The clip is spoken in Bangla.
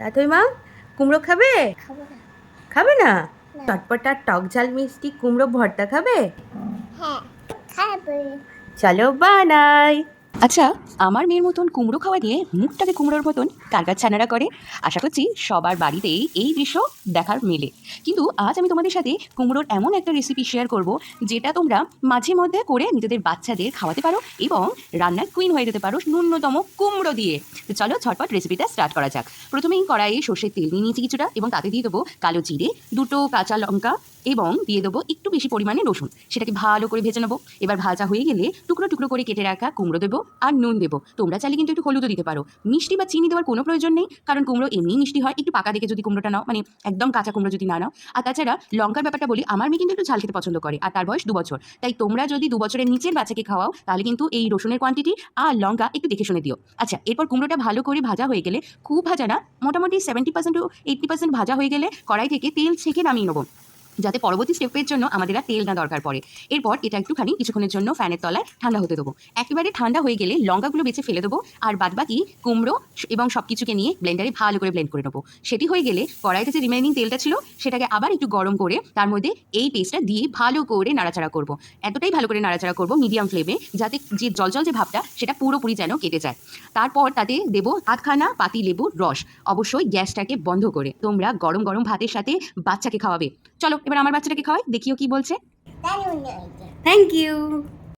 তাতই মা, কুমড়ো খাবে? খাবো না। খাবে না? না। চটপটা টক ঝাল মিষ্টি কুমড়ো ভর্তা খাবে? হ্যাঁ, খাবে। চলো বানাই। আচ্ছা, আমার মেয়ের মতন কুমড়ো খাওয়া দিয়ে মুখটাকে কুমড়োর মতন কারকার ছানারা করে। আশা করছি সবার বাড়িতেই এই দৃশ্য দেখার মেলে। কিন্তু আজ আমি তোমাদের সাথে কুমড়োর এমন একটা রেসিপি শেয়ার করব, যেটা তোমরা মাঝে মধ্যে করে নিজেদের বাচ্চাদের খাওয়াতে পারো এবং রান্নার কুইন হয়ে যেতে পারো ন্যূনতম কুমড়ো দিয়ে। তো চলো ঝটপট রেসিপিটা স্টার্ট করা যাক। প্রথমেই কড়াইয়ে সর্ষের তেল নিয়ে নিয়েছি কিছুটা, এবং তাতে দিয়ে দেবো কালো জিরে, দুটো কাঁচা লঙ্কা এবং দিয়ে দেবো একটু বেশি পরিমাণে রসুন। সেটাকে ভালো করে ভেজে নেবো। এবার ভাজা হয়ে গেলে টুকরো টুকরো করে কেটে রাখা কুমড়ো দেবো আর নুন দেবো। তোমরা চাইলে কিন্তু একটু হলুদও দিতে পারো। মিষ্টি বা চিনি দেওয়ার কোনো প্রয়োজন নেই, কারণ কুমড়ো এমনি মিষ্টি হয়। একটু পাকা দেখে যদি কুমড়োটা নাও, মানে একদম কাঁচা কুমড়ো যদি না নাও। আর তাছাড়া লঙ্কার ব্যাপারটা বলি, আমার মেয়ে কিন্তু একটু ঝাল খেতে পছন্দ করে, আর তার বয়স 2 বছর। তাই তোমরা যদি 2 বছরের নিচের বাচ্চাকে খাওয়াও, তাহলে কিন্তু এই রসুনের কোয়ান্টিটি আর লঙ্কা একটু দেখে শুনে দিও। আচ্ছা, এরপর কুমড়োটা ভালো করে ভাজা হয়ে গেলে, খুব ভাজা না, মোটামুটি 70% টু 80% ভাজা হয়ে গেলে কড়াই থেকে তেল ছেঁকে নামিয়ে নেবো, যাতে পরবর্তী স্টেপের জন্য আমাদের আর তেল না দরকার পড়ে। এরপর এটা একটুখানি কিছুক্ষণের জন্য ফ্যানের তলায় ঠান্ডা হতে দেবো। একেবারে ঠান্ডা হয়ে গেলে লঙ্কাগুলো বেছে ফেলে দেবো, আর বাদবাকি কুমড়ো এবং সব কিছুকে নিয়ে ব্লেন্ডারে ভালো করে ব্লেন্ড করে নেবো। সেটি হয়ে গেলে কড়াইতে যে রিমেনিং তেলটা ছিল, সেটাকে আবার একটু গরম করে তার মধ্যে এই পেস্টটা দিয়ে ভালো করে নাড়াচাড়া করবো। এতটাই ভালো করে নাড়াচাড়া করবো মিডিয়াম ফ্লেমে, যাতে যে জল যে ভাবটা সেটা পুরোপুরি যেন কেটে যায়। তারপর তাতে দেবো আধখানা পাতি লেবুর রস, অবশ্যই গ্যাসটাকে বন্ধ করে। তোমরা গরম গরম ভাতের সাথে বাচ্চাকে খাওয়াবে। চলো এবার আমার বাচ্চাটাকে খাওয়াই, দেখিও কি বলছে। দারুণ হয়েছে। Thank you.